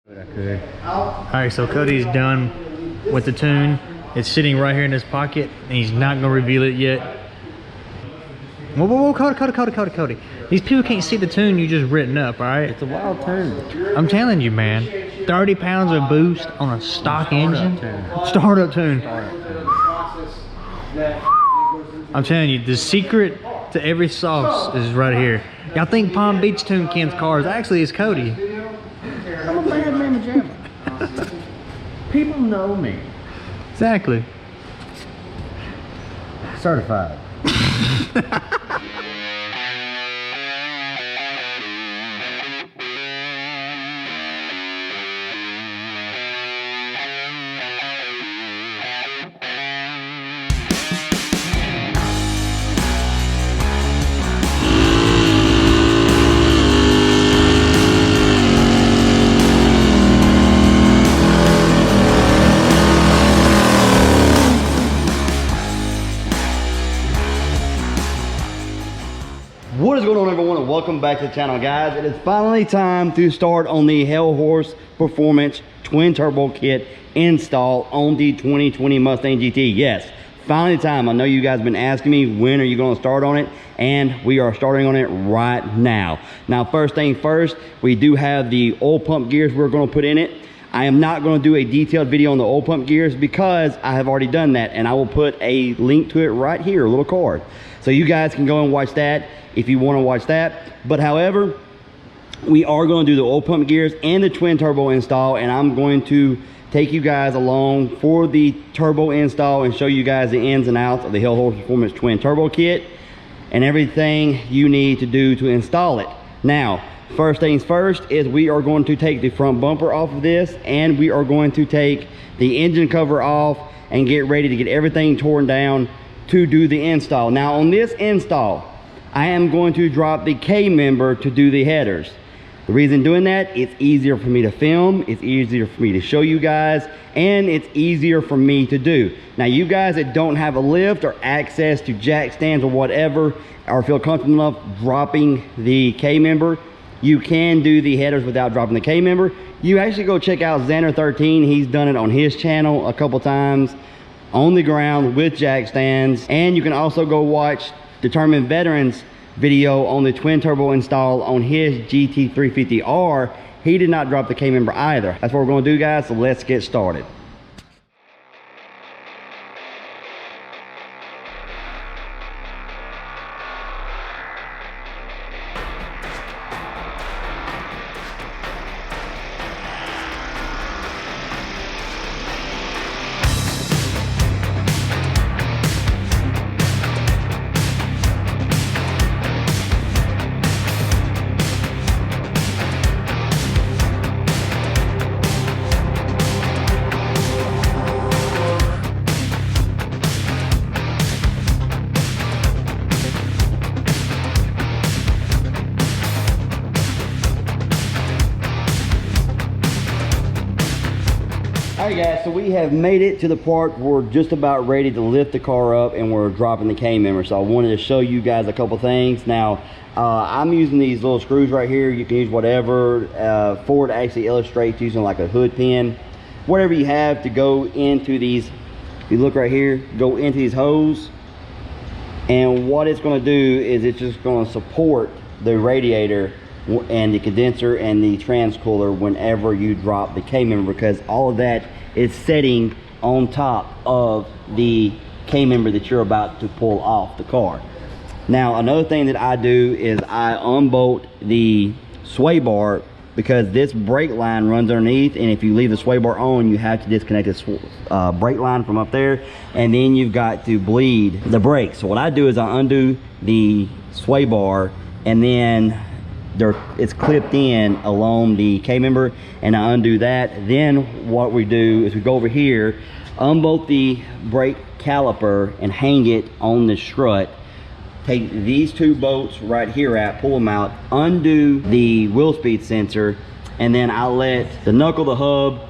Alright, so Cody's done with the tune. It's sitting right here in his pocket, and he's not gonna reveal it yet. Whoa, whoa, whoa, Cody. These people can't see the tune you just written up, alright? It's a wild tune. I'm telling you, man. 30 pounds of boost on a stock engine. Startup tune. I'm telling you, the secret to every sauce is right here. Y'all think Palm Beach Tune Ken's cars. Actually, it's Cody. I'm a bad man jammer. People know me. Exactly. Certified. What is going on, everyone, and welcome back to the channel, guys. It is finally time to start on the Hellhorse Performance Twin Turbo kit install on the 2020 Mustang GT. Yes, finally time. I know you guys have been asking me, when are you going to start on it? And we are starting on it right now. Now, first thing first, we do have the oil pump gears we're going to put in it. I am not going to do a detailed video on the oil pump gears because I have already done that, and I will put a link to it right here, a little card. So you guys can go and watch that if you want to watch that. But however, we are going to do the oil pump gears and the twin turbo install, and I'm going to take you guys along for the turbo install and show you guys the ins and outs of the Hellhorse Performance Twin Turbo kit and everything you need to do to install it. Now, first things first is we are going to take the front bumper off of this, and we are going to take the engine cover off and get ready to get everything torn down to do the install. Now, on this install, I am going to drop the K member to do the headers. The reason doing that, it's easier for me to film, it's easier for me to show you guys, and it's easier for me to do. Now, you guys that don't have a lift or access to jack stands or whatever, or feel comfortable enough dropping the K member, you can do the headers without dropping the K member. You actually go check out Gen3 He's done it on his channel a couple times on the ground with jack stands. And you can also go watch Determined Veterans video on the twin turbo install on his GT350R. He did not drop the K member either. That's what we're going to do, guys, so let's get started. Alright guys, so we have made it to the part where we're just about ready to lift the car up and we're dropping the K member. So I wanted to show you guys a couple things. Now, I'm using these little screws right here. You can use whatever. Ford actually illustrates using like a hood pin. Whatever you have to go into these, if you look right here, go into these holes. And what it's going to do is it's just going to support the radiator and the condenser and the transcooler whenever you drop the K member, because all of that is setting on top of the K member that you're about to pull off the car. Now, another thing that I do is I unbolt the sway bar, because this brake line runs underneath, and if you leave the sway bar on, you have to disconnect this brake line from up there, and then you've got to bleed the brakes. So what I do is I undo the sway bar, and then it's clipped in along the K member, and I undo that. Then what we do is we go over here, unbolt the brake caliper and hang it on the strut. Take these two bolts right here out, pull them out, undo the wheel speed sensor, and then I let the knuckle, the hub,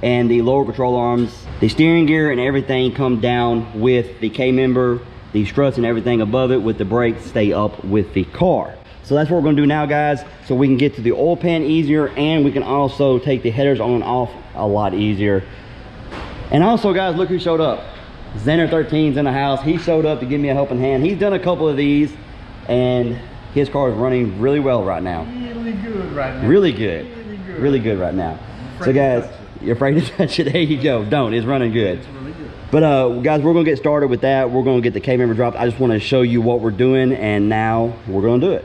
and the lower control arms, the steering gear and everything come down with the K member, the struts and everything above it, with the brakes stay up with the car. So that's what we're gonna do now, guys, so we can get to the oil pan easier, and we can also take the headers on and off a lot easier. And also, guys, look who showed up. Xander 13's in the house. He showed up to give me a helping hand. He's done a couple of these, and his car is running really well right now. Really good right now. Really good. Really good right now. So guys, you're afraid to touch it. There you go. Don't. It's running good. It's really good. But guys, we're gonna get started with that. We're gonna get the K member dropped. I just want to show you what we're doing, and now we're gonna do it.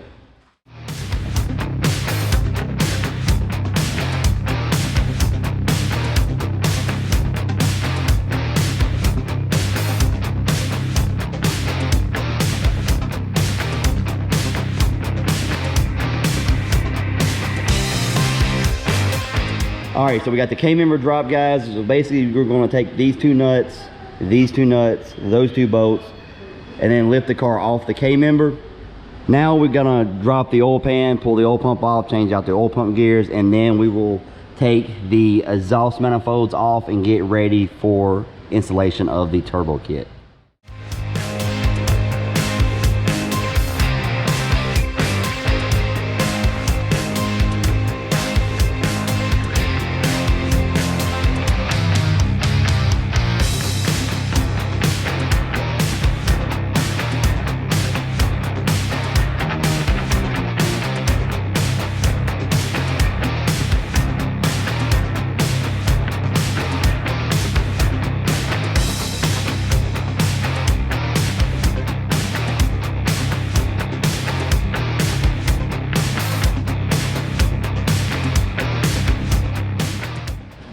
All right, so we got the K member drop, guys. So basically, we're going to take these two nuts, those two bolts, and then lift the car off the K member. Now we're gonna drop the oil pan, pull the oil pump off, change out the oil pump gears, and then we will take the exhaust manifolds off and get ready for installation of the turbo kit.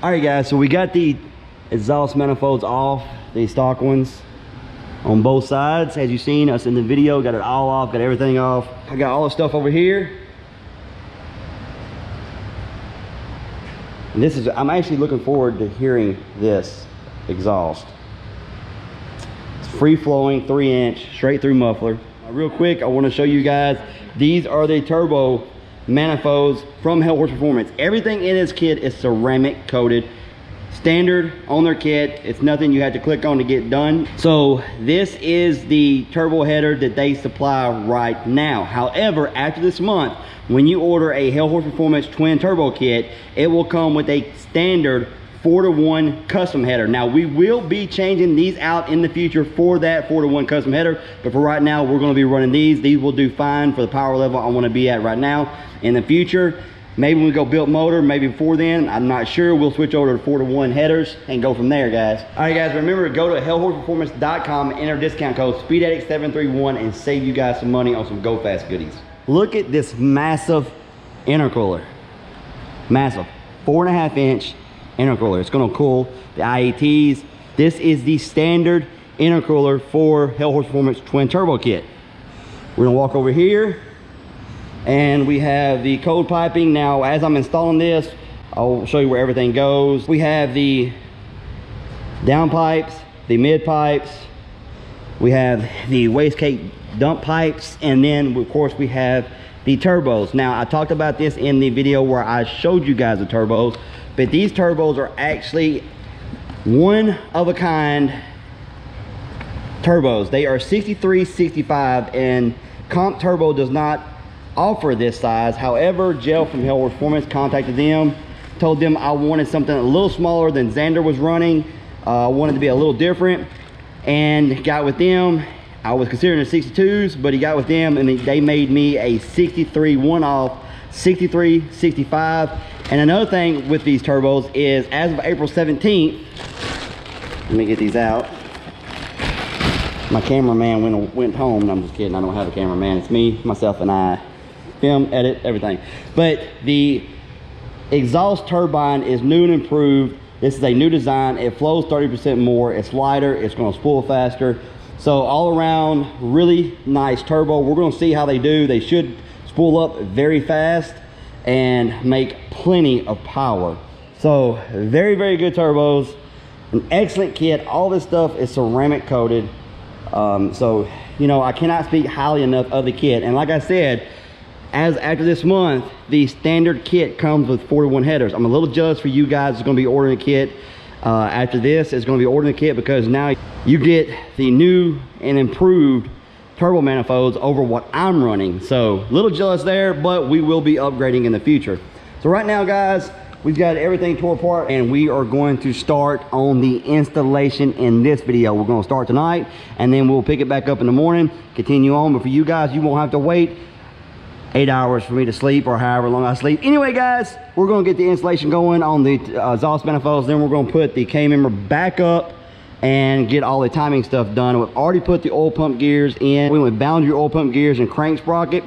All right, guys, so we got the exhaust manifolds off, the stock ones on both sides. As you've seen us in the video, got it all off, got everything off. I got all the stuff over here. And this is, I'm actually looking forward to hearing this exhaust. It's free flowing, 3-inch, straight through muffler. Real quick, I want to show you guys, these are the turbo manifolds from Hellhorse Performance. Everything in this kit is ceramic coated, standard on their kit. It's nothing you have to click on to get done. So this is the turbo header that they supply right now. However, after this month, when you order a Hellhorse Performance twin turbo kit, it will come with a standard 4-to-1 custom header. Now we will be changing these out in the future for that 4-to-1 custom header, but for right now we're going to be running these. These will do fine for the power level I want to be at right now. In the future, maybe when we go built motor, maybe before then, I'm not sure, we'll switch over to 4-to-1 headers and go from there, guys. All right, guys, remember to go to hellhorseperformance.com and enter discount code SpeedAddict731 and save you guys some money on some Go Fast goodies. Look at this massive intercooler. Massive 4.5-inch intercooler. It's going to cool the IATs. This is the standard intercooler for Hellhorse Performance twin turbo kit. We're going to walk over here, and we have the cold piping. Now, as I'm installing this, I'll show you where everything goes. We have the down pipes, the mid pipes, we have the wastegate dump pipes, and then of course we have the turbos. Now, I talked about this in the video where I showed you guys the turbos, but these turbos are actually one of a kind turbos. They are 6365, and Comp Turbo does not offer this size. However, Gel from Hellhorse Performance contacted them, told them I wanted something a little smaller than Xander was running. I wanted to be a little different, and got with them. I was considering the 62s, but he got with them and they made me a 63 one-off 6365. And another thing with these turbos is, as of April 17th, let me get these out. My cameraman went home. No, I'm just kidding, I don't have a cameraman. It's me, myself, and I. Film, edit, everything. But the exhaust turbine is new and improved. This is a new design. It flows 30% more. It's lighter. It's going to spool faster. So all around, really nice turbo. We're going to see how they do. They should spool up very fast and make plenty of power. So very, very good turbos. An excellent kit. All this stuff is ceramic coated. So, you know, I cannot speak highly enough of the kit. And like I said, after this month, the standard kit comes with 4-to-1 headers. I'm a little jealous for you guys who's going to be ordering a kit. After this, it's going to be ordering a kit, because now you get the new and improved turbo manifolds over what I'm running. So a little jealous there, but we will be upgrading in the future. So right now, guys, we've got everything tore apart and we are going to start on the installation in this video. We're going to start tonight and then we'll pick it back up in the morning, continue on. But for you guys, you won't have to wait 8 hours for me to sleep or however long I sleep. Anyway, guys, we're going to get the installation going on the exhaust manifolds. Then we're going to put the K-member back up and get all the timing stuff done. We've already put the oil pump gears in. We went with boundary oil pump gears and crank sprocket.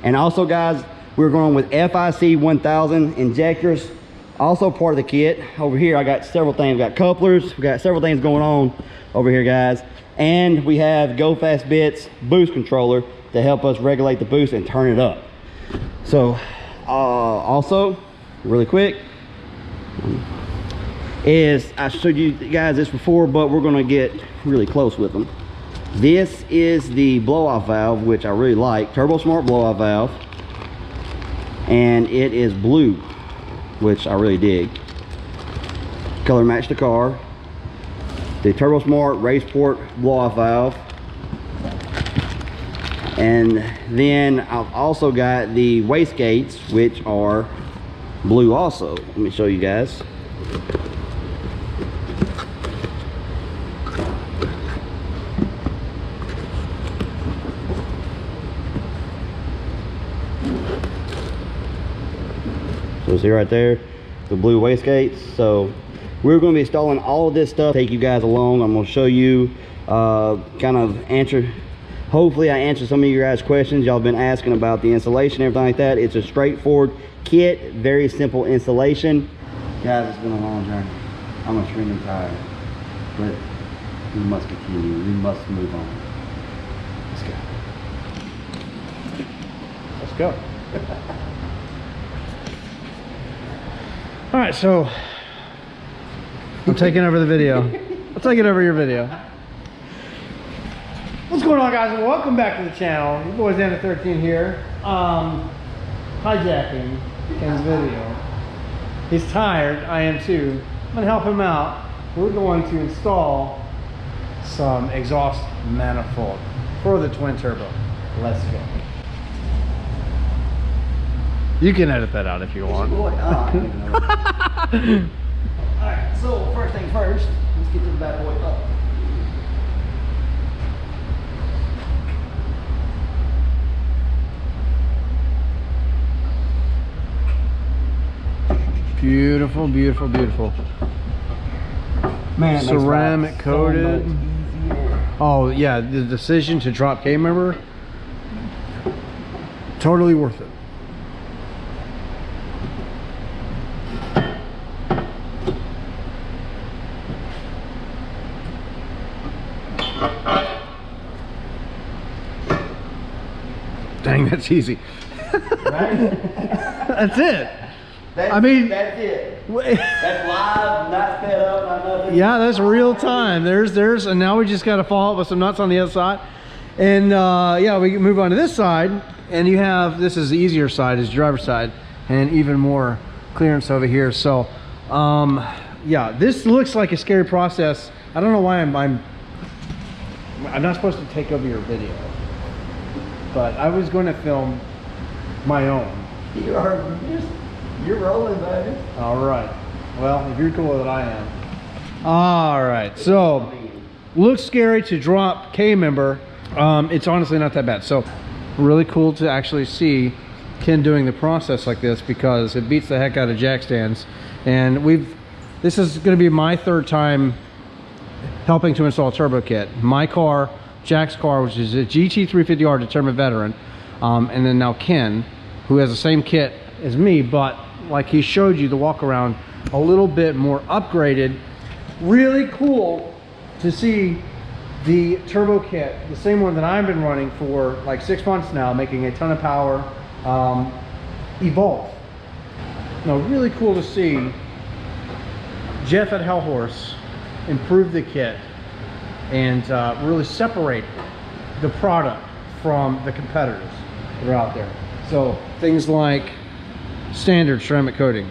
And also, guys, we're going with FIC 1000 injectors. Also part of the kit. Over here, I got several things. We got couplers. We got several things going on over here, guys. And we have Go Fast Bits boost controller to help us regulate the boost and turn it up. So, also, really quick, I showed you guys this before, but we're gonna get really close with them. This is the blow-off valve, which I really like, Turbo Smart blow-off valve, and it is blue, which I really dig. Color match the car. The Turbo Smart race port blow-off valve, and then I've also got the wastegates, which are blue also. Let me show you guys. So see right there, the blue wastegates. So we're going to be installing all of this stuff, take you guys along. I'm going to show you, kind of hopefully I answer some of you guys' questions y'all been asking about the installation, everything like that. It's a straightforward kit, very simple installation. Guys, it's been a long journey. I'm extremely tired, but we must continue. We must move on. Let's go. Let's go. All right, so I'm taking over the video. I'm taking over your video. What's going on, guys? Welcome back to the channel. Your boy Gen3 here. Hijacking Ken's video. He's tired. I am too. I'm gonna help him out. We're going to install some exhaust manifold for the twin turbo. Let's go. You can edit that out if you want. Alright, so first thing first, let's get this bad boy up. Beautiful, beautiful, beautiful. Man, ceramic coated. Oh yeah, the decision to drop K-member, totally worth it. Dang, that's easy. Right? That's it. That's it. That's live, not sped up, not nothing. Yeah, that's real time. There's, and now we just got to follow up with some nuts on the other side. And yeah, we can move on to this side, and you have, this is the easier side, is driver's side, and even more clearance over here. So, yeah, this looks like a scary process. I don't know why I'm not supposed to take over your video, but I was going to film my own. You're rolling, baby. All right. Well, if you're cool with it, I am. All right. So, looks scary to drop K-member. It's honestly not that bad. So, really cool to actually see Ken doing the process like this, because it beats the heck out of jack stands. And this is going to be my third time helping to install a turbo kit. My car, Jack's car, which is a GT 350R determined veteran, and then now Ken, who has the same kit as me, but like he showed you the walk around, a little bit more upgraded. Really cool to see the turbo kit, the same one that I've been running for like 6 months now, making a ton of power, evolve. Now, really cool to see Jeff at Hellhorse improve the kit and really separate the product from the competitors that are out there. So things like standard ceramic coating,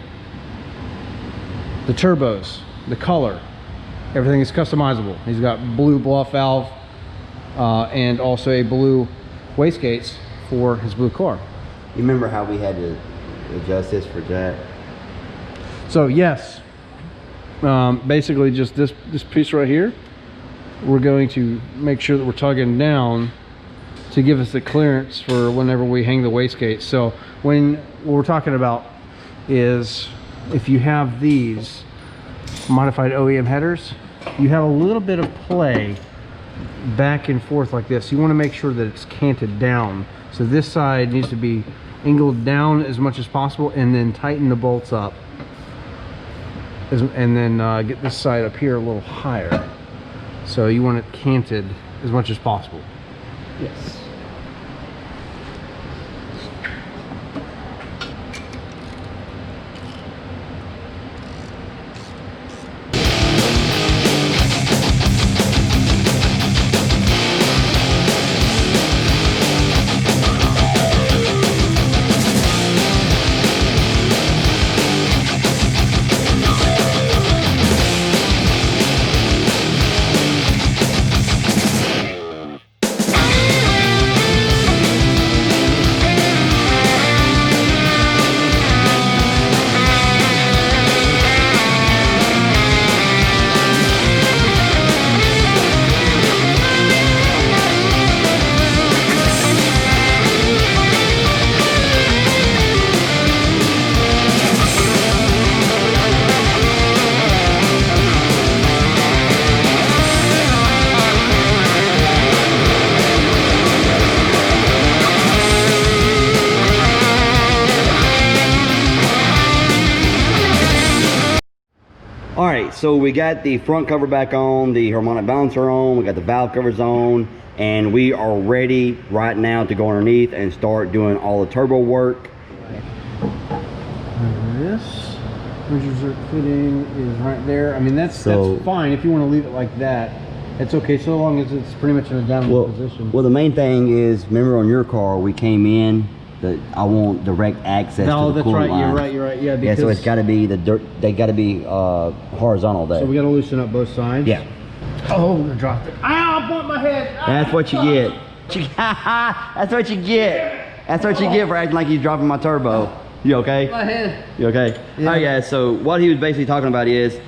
the turbos, the color, everything is customizable. He's got blue blow-off valve and also a blue wastegates for his blue car. You remember how we had to adjust this for Jack? So yes, basically just this piece right here, we're going to make sure that we're tugging down to give us the clearance for whenever we hang the wastegate. So what we're talking about is, if you have these modified OEM headers, you have a little bit of play back and forth like this. You want to make sure that it's canted down. So this side needs to be angled down as much as possible, and then tighten the bolts up. And then get this side up here a little higher. So you want it canted as much as possible. Yes. All right, so we got the front cover back on, the harmonic balancer on, we got the valve covers on, and we are ready right now to go underneath and start doing all the turbo work. This result fitting is right there. I mean, that's fine if you want to leave it like that. It's okay, so long as it's pretty much in a downward position. Well, the main thing is, remember on your car, we came in, I want direct access to the coolant that's right, line. you're right, yeah. Because so it's got to be they got to be horizontal there. So we got to loosen up both sides. Yeah. Oh, I dropped it. Ow, I bumped my head. That's what you get. That's what you get. That's what you get for acting like he's dropping my turbo. You okay? My head. You okay? Yeah. All right, guys. So what he was basically talking about is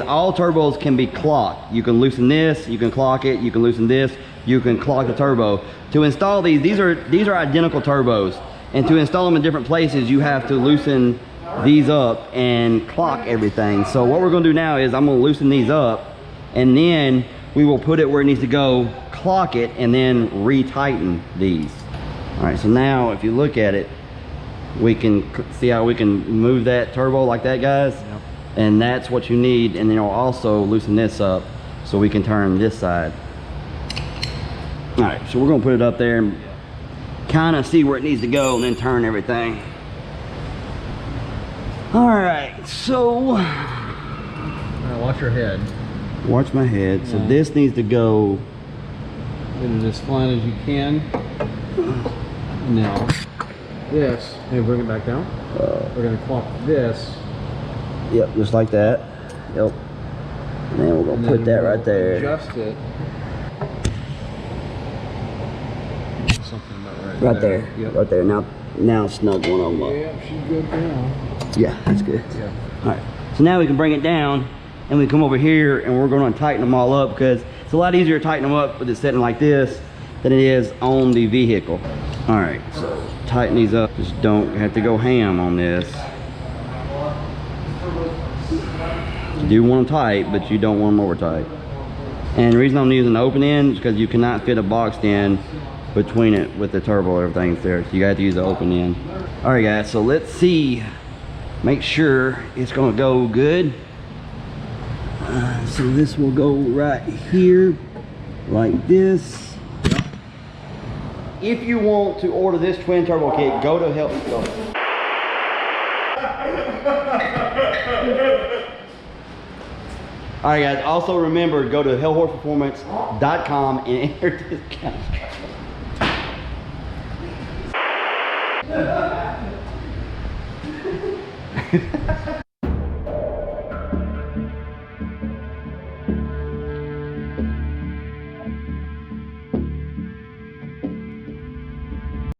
all turbos can be clocked. You can loosen this, you can clock it, you can loosen this, you can clock the turbo. To install these are identical turbos. And to install them in different places, you have to loosen these up and clock everything. So what we're gonna do now is I'm gonna loosen these up, and then we will put it where it needs to go, clock it, and then retighten these. All right, so now if you look at it, we can see how we can move that turbo like that, guys. Yep. And that's what you need. And then you'll also loosen this up so we can turn this side. All right, so we're gonna put it up there and kind of see where it needs to go, and then turn everything. All right, so watch your head. Watch my head. Yeah. So this needs to go. Get it as flat as you can. Now this, hey, bring it back down. We're gonna clock this. Yep, just like that. Yep. And then we're gonna put that right there. Adjust it. Something about right there. Yep. Right there. Now snug one of them up. Yeah, she's good now. Yeah, that's good. Yeah. All right. So now we can bring it down, and we come over here, and we're going to tighten them all up, because it's a lot easier to tighten them up with it sitting like this than it is on the vehicle. All right. So tighten these up. Just don't have to go ham on this. You do want them tight, but you don't want them over tight. And the reason I'm using the open end is because you cannot fit a boxed end between it with the turbo and everything there. So you got to use the open end. All right, guys, so let's see. Make sure it's going to go good. So this will go right here, like this. If you want to order this twin turbo kit, go to All right, guys, also remember, go to hellhorseperformance.com and enter discount.